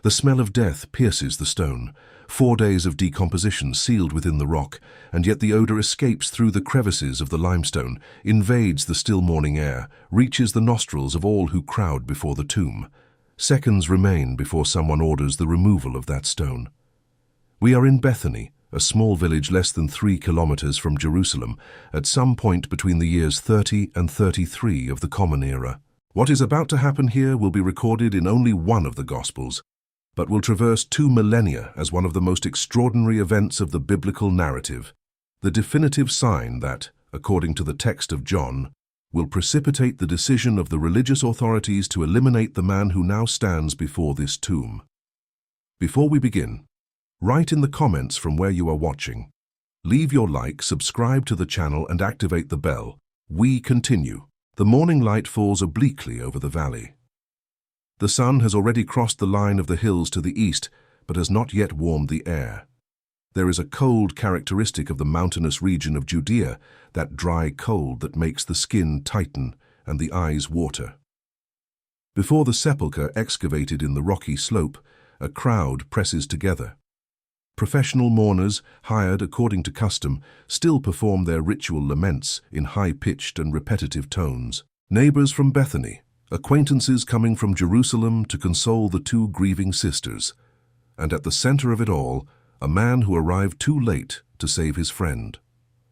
The smell of death pierces the stone. 4 days of decomposition sealed within the rock, and yet the odor escapes through the crevices of the limestone, invades the still morning air, reaches the nostrils of all who crowd before the tomb. Seconds remain before someone orders the removal of that stone. We are in Bethany, a small village less than 3 kilometers from Jerusalem, at some point between the years 30 and 33 of the Common Era. What is about to happen here will be recorded in only one of the Gospels, but will traverse 2 millennia as one of the most extraordinary events of the biblical narrative, the definitive sign that, according to the text of John, will precipitate the decision of the religious authorities to eliminate the man who now stands before this tomb. Before we begin, write in the comments from where you are watching. Leave your like, subscribe to the channel and activate the bell. We continue. The morning light falls obliquely over the valley. The sun has already crossed the line of the hills to the east, but has not yet warmed the air. There is a cold characteristic of the mountainous region of Judea, that dry cold that makes the skin tighten and the eyes water. Before the sepulchre excavated in the rocky slope, a crowd presses together. Professional mourners, hired according to custom, still perform their ritual laments in high-pitched and repetitive tones. Neighbors from Bethany, acquaintances coming from Jerusalem to console the 2 grieving sisters, and at the center of it all, a man who arrived too late to save his friend,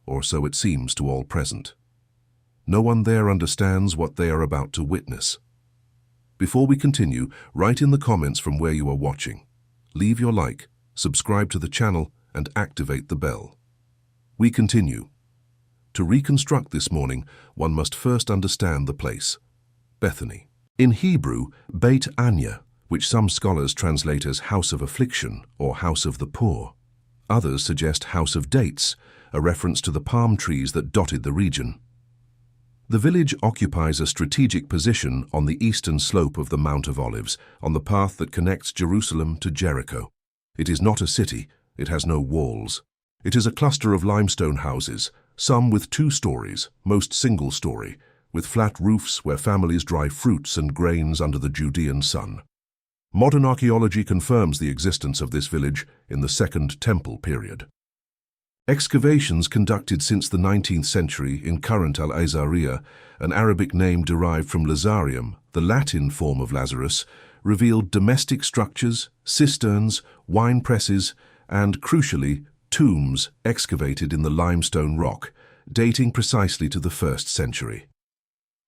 or so it seems to all present. No one there understands what they are about to witness. Before we continue, write in the comments from where you are watching. Leave your like, subscribe to the channel, and activate the bell. We continue. To reconstruct this morning, one must first understand the place. Bethany. In Hebrew, BETHANY, which some scholars translate as House of Affliction or House of the Poor. Others suggest House of Dates, a reference to the palm trees that dotted the region. The village occupies a strategic position on the eastern slope of the Mount of Olives, on the path that connects Jerusalem to Jericho. It is not a city, it has no walls. It is a cluster of limestone houses, some with 2 stories, most single-story, with flat roofs where families dry fruits and grains under the Judean sun. Modern archaeology confirms the existence of this village in the Second Temple period. Excavations conducted since the 19th century in current Al-Azariah, an Arabic name derived from Lazarium, the Latin form of Lazarus, revealed domestic structures, cisterns, wine presses, and, crucially, tombs excavated in the limestone rock, dating precisely to the 1st century.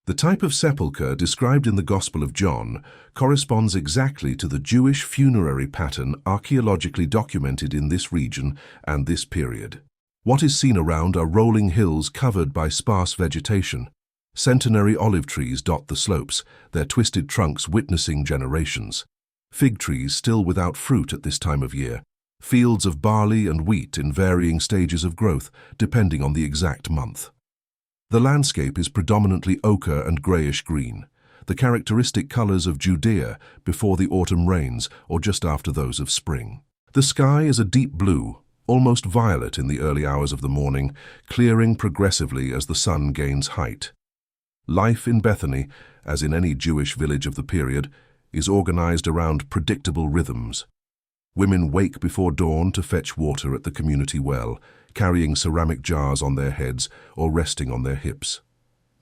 The type of sepulchre described in the Gospel of John corresponds exactly to the Jewish funerary pattern archaeologically documented in this region and this period. What is seen around are rolling hills covered by sparse vegetation. Centenary olive trees dot the slopes, their twisted trunks witnessing generations. Fig trees still without fruit at this time of year. Fields of barley and wheat in varying stages of growth, depending on the exact month. The landscape is predominantly ochre and grayish-green, the characteristic colors of Judea before the autumn rains or just after those of spring. The sky is a deep blue, almost violet in the early hours of the morning, clearing progressively as the sun gains height. Life in Bethany, as in any Jewish village of the period, is organized around predictable rhythms. Women wake before dawn to fetch water at the community well, carrying ceramic jars on their heads or resting on their hips.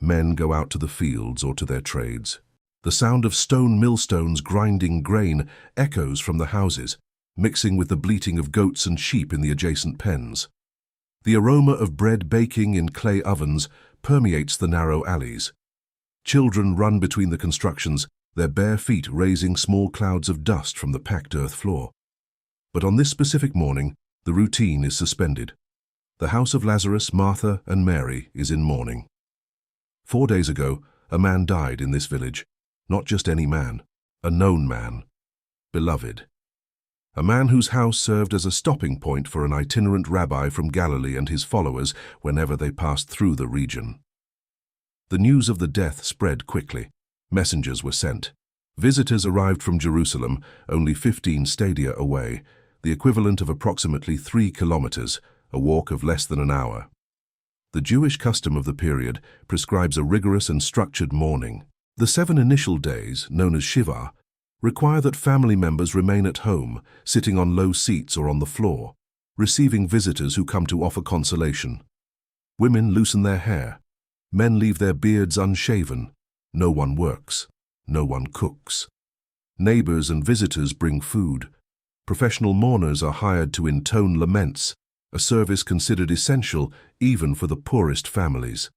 Men go out to the fields or to their trades. The sound of stone millstones grinding grain echoes from the houses, mixing with the bleating of goats and sheep in the adjacent pens. The aroma of bread baking in clay ovens permeates the narrow alleys. Children run between the constructions, their bare feet raising small clouds of dust from the packed earth floor. But on this specific morning, the routine is suspended. The house of Lazarus, Martha, and Mary is in mourning. 4 days ago, a man died in this village. Not just any man, a known man, beloved. A man whose house served as a stopping point for an itinerant rabbi from Galilee and his followers whenever they passed through the region. The news of the death spread quickly. Messengers were sent. Visitors arrived from Jerusalem, only 15 stadia away, the equivalent of approximately 3 kilometers, a walk of less than an hour. The Jewish custom of the period prescribes a rigorous and structured mourning. The 7 initial days, known as Shiva, Require that family members remain at home, sitting on low seats or on the floor, receiving visitors who come to offer consolation. Women loosen their hair. Men leave their beards unshaven. No one works. No one cooks. Neighbors and visitors bring food. Professional mourners are hired to intone laments, a service considered essential even for the poorest families.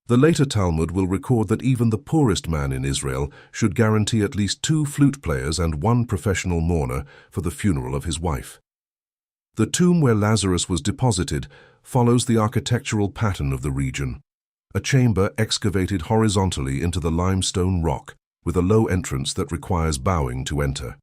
The later Talmud will record that even the poorest man in Israel should guarantee at least 2 flute players and 1 professional mourner for the funeral of his wife. The tomb where Lazarus was deposited follows the architectural pattern of the region, a chamber excavated horizontally into the limestone rock with a low entrance that requires bowing to enter.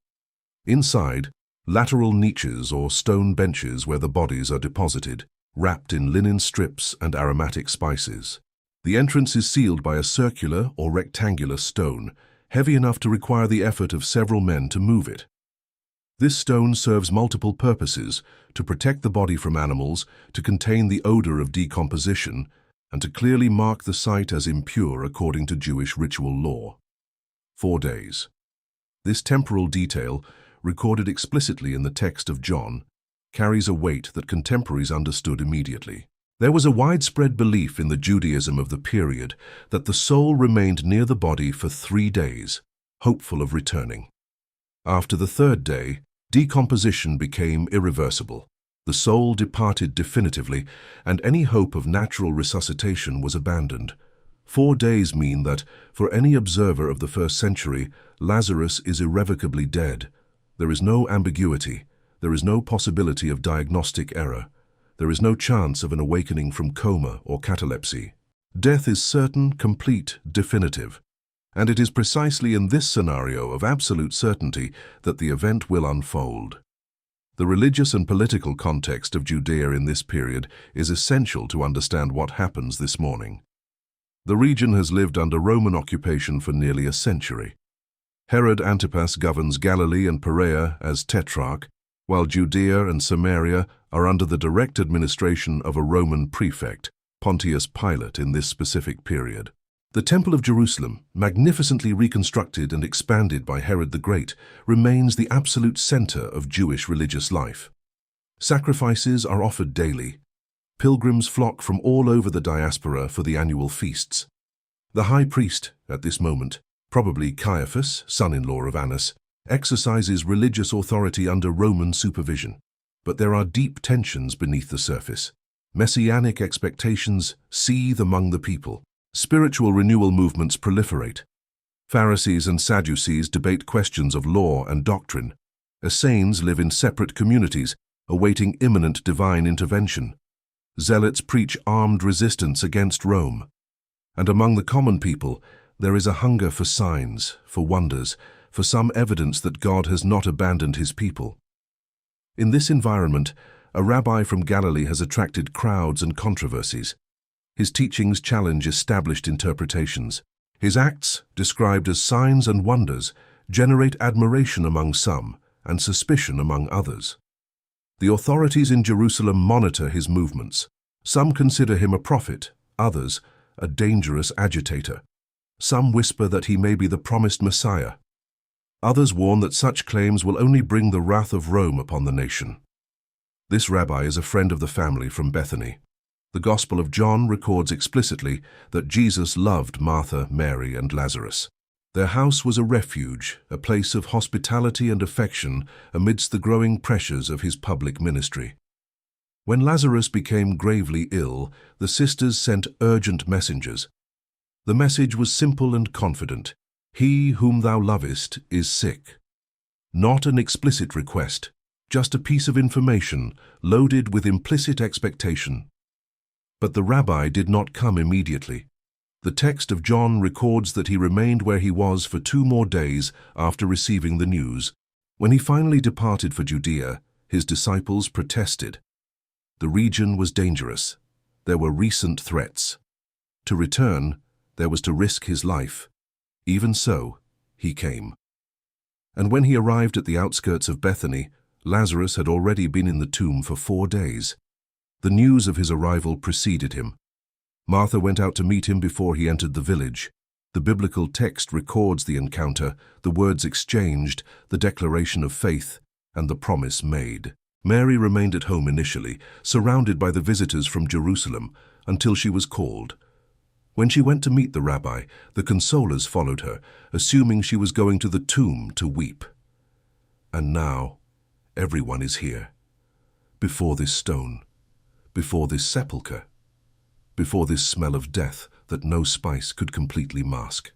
Inside, lateral niches or stone benches where the bodies are deposited, wrapped in linen strips and aromatic spices. The entrance is sealed by a circular or rectangular stone, heavy enough to require the effort of several men to move it. This stone serves multiple purposes: to protect the body from animals, to contain the odor of decomposition, and to clearly mark the site as impure according to Jewish ritual law. 4 days. This temporal detail, recorded explicitly in the text of John, carries a weight that contemporaries understood immediately. There was a widespread belief in the Judaism of the period that the soul remained near the body for 3 days, hopeful of returning. After the 3rd day, decomposition became irreversible. The soul departed definitively, and any hope of natural resuscitation was abandoned. 4 days mean that, for any observer of the 1st century, Lazarus is irrevocably dead. There is no ambiguity. There is no possibility of diagnostic error. There is no chance of an awakening from coma or catalepsy. Death is certain, complete, definitive. And it is precisely in this scenario of absolute certainty that the event will unfold. The religious and political context of Judea in this period is essential to understand what happens this morning. The region has lived under Roman occupation for nearly a century. Herod Antipas governs Galilee and Perea as tetrarch, while Judea and Samaria are under the direct administration of a Roman prefect, Pontius Pilate, in this specific period. The Temple of Jerusalem, magnificently reconstructed and expanded by Herod the Great, remains the absolute center of Jewish religious life. Sacrifices are offered daily. Pilgrims flock from all over the diaspora for the annual feasts. The high priest, at this moment, probably Caiaphas, son-in-law of Annas, exercises religious authority under Roman supervision. But there are deep tensions beneath the surface. Messianic expectations seethe among the people. Spiritual renewal movements proliferate. Pharisees and Sadducees debate questions of law and doctrine. Essenes live in separate communities, awaiting imminent divine intervention. Zealots preach armed resistance against Rome. And among the common people, there is a hunger for signs, for wonders, for some evidence that God has not abandoned his people. In this environment, a rabbi from Galilee has attracted crowds and controversies. His teachings challenge established interpretations. His acts, described as signs and wonders, generate admiration among some and suspicion among others. The authorities in Jerusalem monitor his movements. Some consider him a prophet, others a dangerous agitator. Some whisper that he may be the promised Messiah. Others warn that such claims will only bring the wrath of Rome upon the nation. This rabbi is a friend of the family from Bethany. The Gospel of John records explicitly that Jesus loved Martha, Mary, and Lazarus. Their house was a refuge, a place of hospitality and affection amidst the growing pressures of his public ministry. When Lazarus became gravely ill, the sisters sent urgent messengers. The message was simple and confident. He whom thou lovest is sick. Not an explicit request, just a piece of information loaded with implicit expectation. But the rabbi did not come immediately. The text of John records that he remained where he was for 2 more days after receiving the news. When he finally departed for Judea, his disciples protested. The region was dangerous. There were recent threats. To return, there was to risk his life. Even so, he came. And when he arrived at the outskirts of Bethany, Lazarus had already been in the tomb for 4 days. The news of his arrival preceded him. Martha went out to meet him before he entered the village. The biblical text records the encounter, the words exchanged, the declaration of faith, and the promise made. Mary remained at home initially, surrounded by the visitors from Jerusalem, until she was called. When she went to meet the rabbi, the consolers followed her, assuming she was going to the tomb to weep. And now, everyone is here. Before this stone, before this sepulchre, before this smell of death that no spice could completely mask.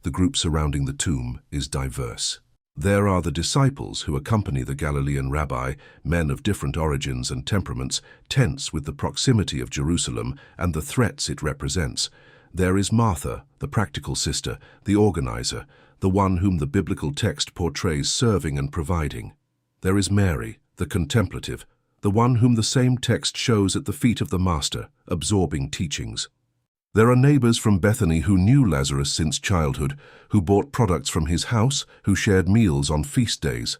The group surrounding the tomb is diverse. There are the disciples who accompany the Galilean rabbi, men of different origins and temperaments, tense with the proximity of Jerusalem and the threats it represents. There is Martha, the practical sister, the organizer, the one whom the biblical text portrays serving and providing. There is Mary, the contemplative, the one whom the same text shows at the feet of the Master, absorbing teachings. There are neighbors from Bethany who knew Lazarus since childhood, who bought products from his house, who shared meals on feast days.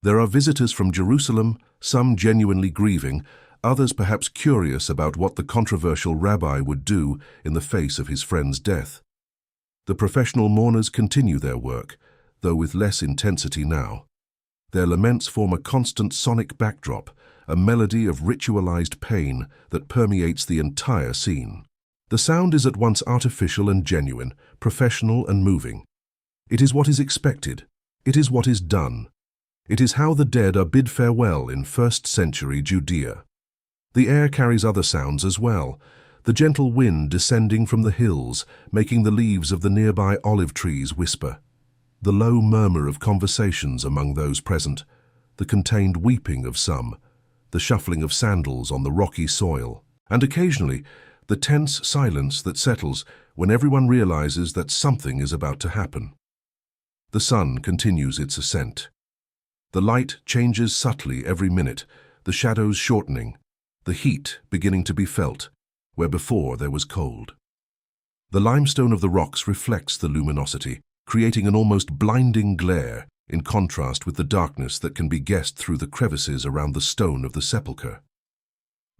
There are visitors from Jerusalem, some genuinely grieving, others perhaps curious about what the controversial rabbi would do in the face of his friend's death. The professional mourners continue their work, though with less intensity now. Their laments form a constant sonic backdrop, a melody of ritualized pain that permeates the entire scene. The sound is at once artificial and genuine, professional and moving. It is what is expected. It is what is done. It is how the dead are bid farewell in first-century Judea. The air carries other sounds as well, the gentle wind descending from the hills, making the leaves of the nearby olive trees whisper, the low murmur of conversations among those present, the contained weeping of some, the shuffling of sandals on the rocky soil, and occasionally the tense silence that settles when everyone realizes that something is about to happen. The sun continues its ascent. The light changes subtly every minute, the shadows shortening, the heat beginning to be felt, where before there was cold. The limestone of the rocks reflects the luminosity, creating an almost blinding glare in contrast with the darkness that can be guessed through the crevices around the stone of the sepulchre.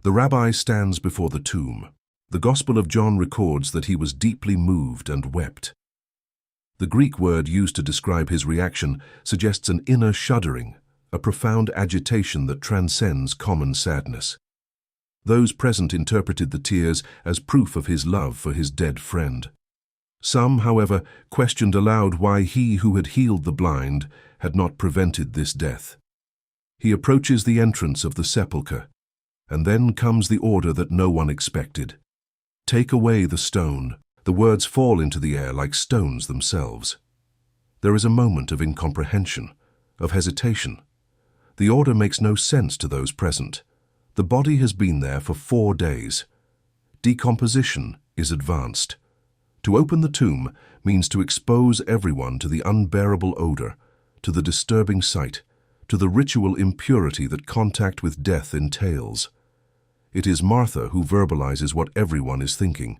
The rabbi stands before the tomb. The Gospel of John records that he was deeply moved and wept. The Greek word used to describe his reaction suggests an inner shuddering, a profound agitation that transcends common sadness. Those present interpreted the tears as proof of his love for his dead friend. Some, however, questioned aloud why he who had healed the blind had not prevented this death. He approaches the entrance of the sepulchre, and then comes the order that no one expected. Take away the stone. The words fall into the air like stones themselves. There is a moment of incomprehension, of hesitation. The order makes no sense to those present. The body has been there for 4 days. Decomposition is advanced. To open the tomb means to expose everyone to the unbearable odor, to the disturbing sight, to the ritual impurity that contact with death entails. It is Martha who verbalizes what everyone is thinking.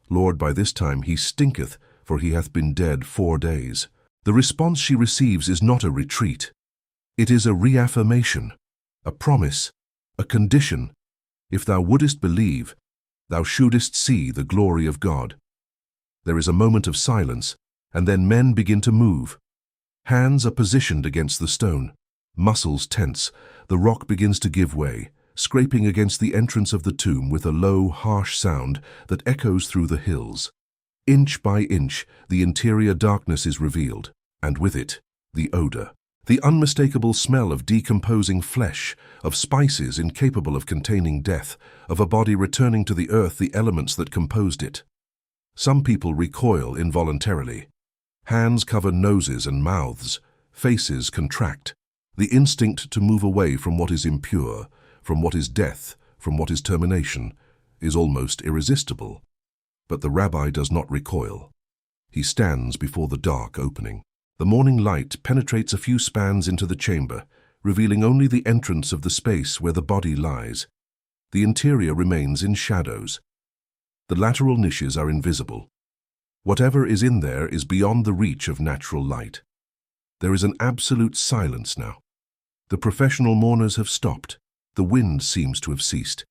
Lord, by this time he stinketh, for he hath been dead 4 days. The response she receives is not a retreat. It is a reaffirmation, a promise, a condition. If thou wouldest believe, thou shouldest see the glory of God. There is a moment of silence, and then men begin to move. Hands are positioned against the stone, muscles tense, the rock begins to give way, scraping against the entrance of the tomb with a low, harsh sound that echoes through the hills. Inch by inch, the interior darkness is revealed, and with it, the odor. The unmistakable smell of decomposing flesh, of spices incapable of containing death, of a body returning to the earth the elements that composed it. Some people recoil involuntarily. Hands cover noses and mouths, faces contract. The instinct to move away from what is impure, from what is death, from what is termination, is almost irresistible. But the rabbi does not recoil. He stands before the dark opening. The morning light penetrates a few spans into the chamber, revealing only the entrance of the space where the body lies. The interior remains in shadows. The lateral niches are invisible. Whatever is in there is beyond the reach of natural light. There is an absolute silence now. The professional mourners have stopped. The wind seems to have ceased.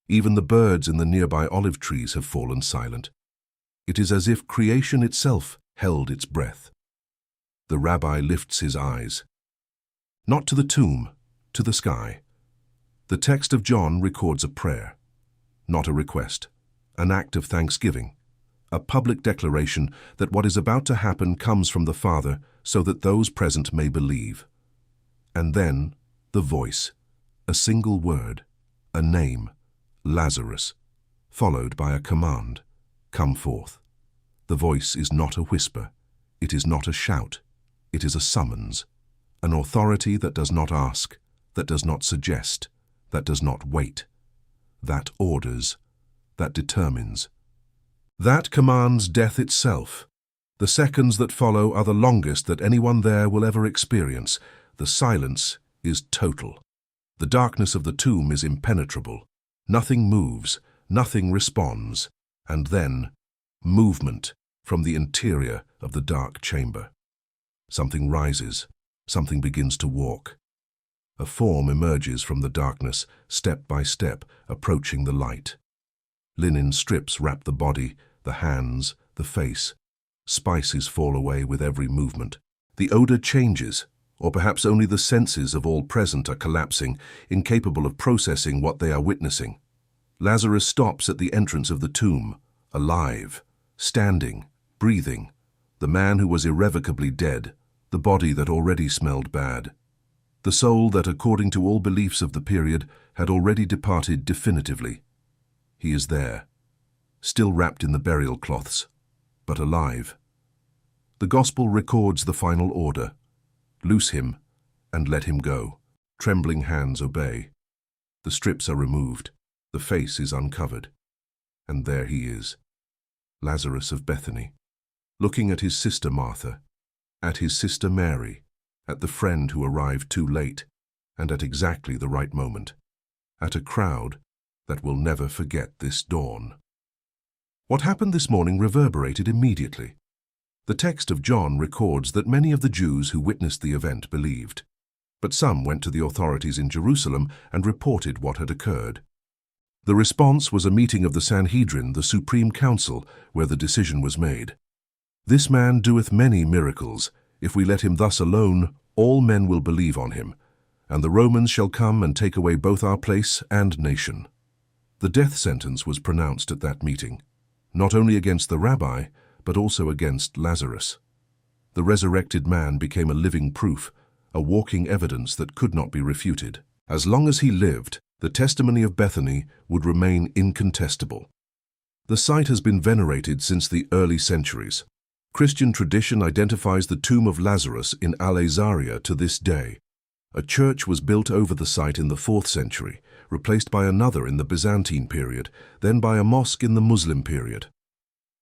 Even the birds in the nearby olive trees have fallen silent. It is as if creation itself held its breath. The rabbi lifts his eyes, not to the tomb, to the sky. The text of John records a prayer, not a request, an act of thanksgiving, a public declaration that what is about to happen comes from the Father so that those present may believe. And then, the voice, a single word, a name, Lazarus, followed by a command, come forth. The voice is not a whisper, it is not a shout, it is a summons, an authority that does not ask, that does not suggest, that does not wait, that orders, that determines. That commands death itself. The seconds that follow are the longest that anyone there will ever experience. The silence is total. The darkness of the tomb is impenetrable. Nothing moves, nothing responds. And then, movement from the interior of the dark chamber. Something rises, something begins to walk. A form emerges from the darkness, step by step, approaching the light. Linen strips wrap the body, the hands, the face. Spices fall away with every movement. The odor changes, or perhaps only the senses of all present are collapsing, incapable of processing what they are witnessing. Lazarus stops at the entrance of the tomb, alive, standing, breathing. The man who was irrevocably dead, the body that already smelled bad. The soul that, according to all beliefs of the period, had already departed definitively. He is there, still wrapped in the burial cloths, but alive. The Gospel records the final order. Loose him and let him go. Trembling hands obey. The strips are removed. The face is uncovered. And there he is, Lazarus of Bethany, looking at his sister Martha, at his sister Mary, at the friend who arrived too late and at exactly the right moment, at a crowd that will never forget this dawn. What happened this morning reverberated immediately. The text of John records that many of the Jews who witnessed the event believed, but some went to the authorities in Jerusalem and reported what had occurred. The response was a meeting of the Sanhedrin, the Supreme Council, where the decision was made. This man doeth many miracles. If we let him thus alone, all men will believe on him, and the Romans shall come and take away both our place and nation. The death sentence was pronounced at that meeting, not only against the rabbi, but also against Lazarus. The resurrected man became a living proof, a walking evidence that could not be refuted. As long as he lived, the testimony of Bethany would remain incontestable. The site has been venerated since the early centuries. Christian tradition identifies the tomb of Lazarus in Alexandria to this day. A church was built over the site in the 4th century, replaced by another in the Byzantine period, then by a mosque in the Muslim period.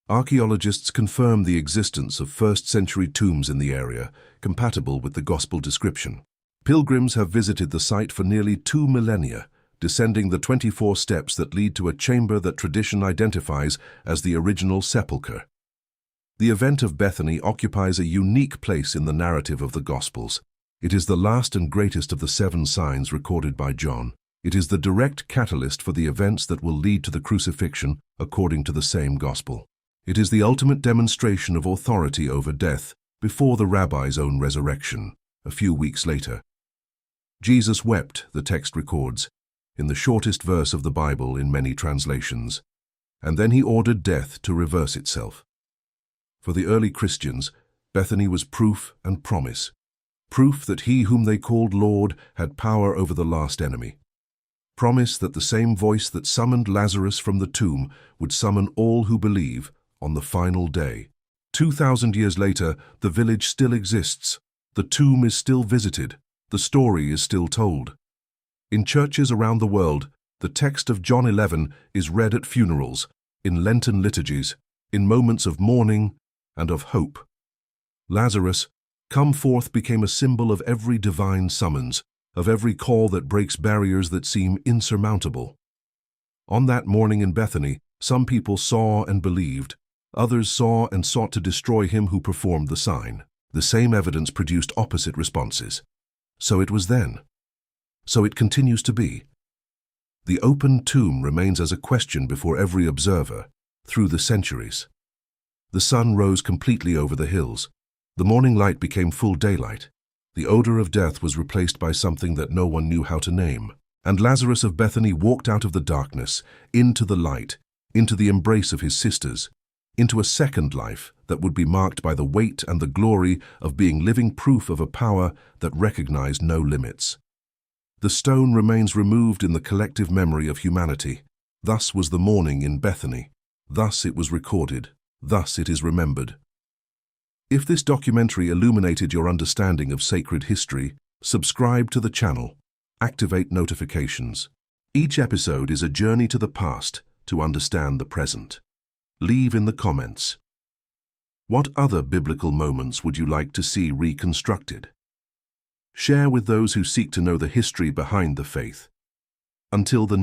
Archaeologists confirm the existence of 1st century tombs in the area, compatible with the Gospel description. Pilgrims have visited the site for nearly 2 millennia, descending the 24 steps that lead to a chamber that tradition identifies as the original sepulchre. The event of Bethany occupies a unique place in the narrative of the Gospels. It is the last and greatest of the 7 signs recorded by John. It is the direct catalyst for the events that will lead to the crucifixion according to the same Gospel. It is the ultimate demonstration of authority over death before the rabbi's own resurrection, a few weeks later. Jesus wept, the text records, in the shortest verse of the Bible in many translations, and then he ordered death to reverse itself. For the early Christians, Bethany was proof and promise, proof that he whom they called Lord had power over the last enemy. Promise that the same voice that summoned Lazarus from the tomb would summon all who believe on the final day. 2,000 years later, the village still exists. The tomb is still visited. The story is still told. In churches around the world, the text of John 11 is read at funerals, in Lenten liturgies, in moments of mourning and of hope. Lazarus, come forth, became a symbol of every divine summons, of every call that breaks barriers that seem insurmountable. On that morning in Bethany, some people saw and believed. Others saw and sought to destroy him who performed the sign. The same evidence produced opposite responses. So it was then. So it continues to be. The open tomb remains as a question before every observer, through the centuries. The sun rose completely over the hills. The morning light became full daylight. The odor of death was replaced by something that no one knew how to name. And Lazarus of Bethany walked out of the darkness, into the light, into the embrace of his sisters, into a second life that would be marked by the weight and the glory of being living proof of a power that recognized no limits. The stone remains removed in the collective memory of humanity. Thus was the morning in Bethany. Thus it was recorded. Thus it is remembered. If this documentary illuminated your understanding of sacred history, subscribe to the channel. Activate notifications. Each episode is a journey to the past to understand the present. Leave in the comments. What other biblical moments would you like to see reconstructed? Share with those who seek to know the history behind the faith. Until the next